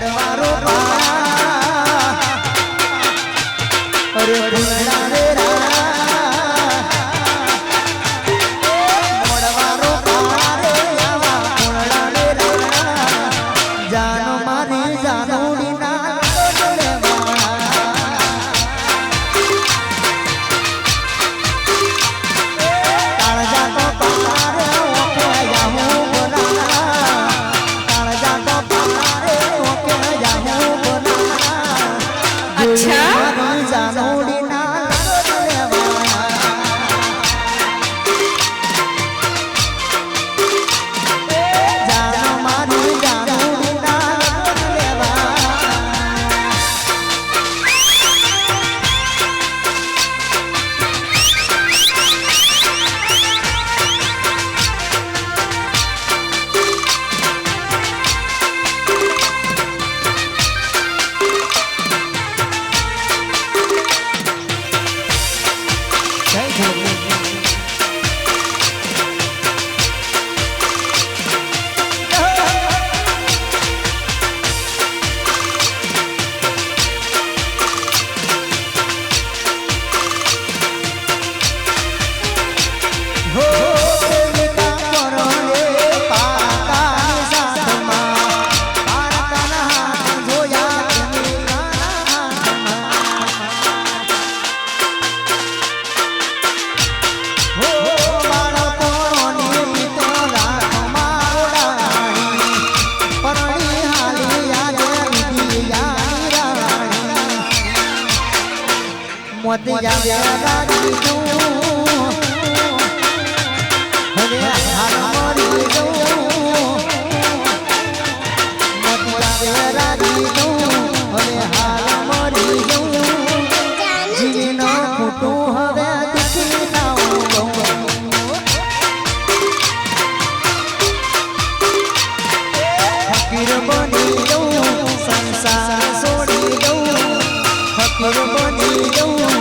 મોડવારો અરે ભૂલા રે મોડવારો રે જાનો મારી જાનુડી ના મોતિયા રાજી તું હવે હાલ મરી જઉં મોતિયા રાજી તું હવે હાલ મરી જઉં જીનો ફૂટું હવે દુખી ના ફકીર બની જઉં સંસાર છોડી દઉં ફકીર બની જઉં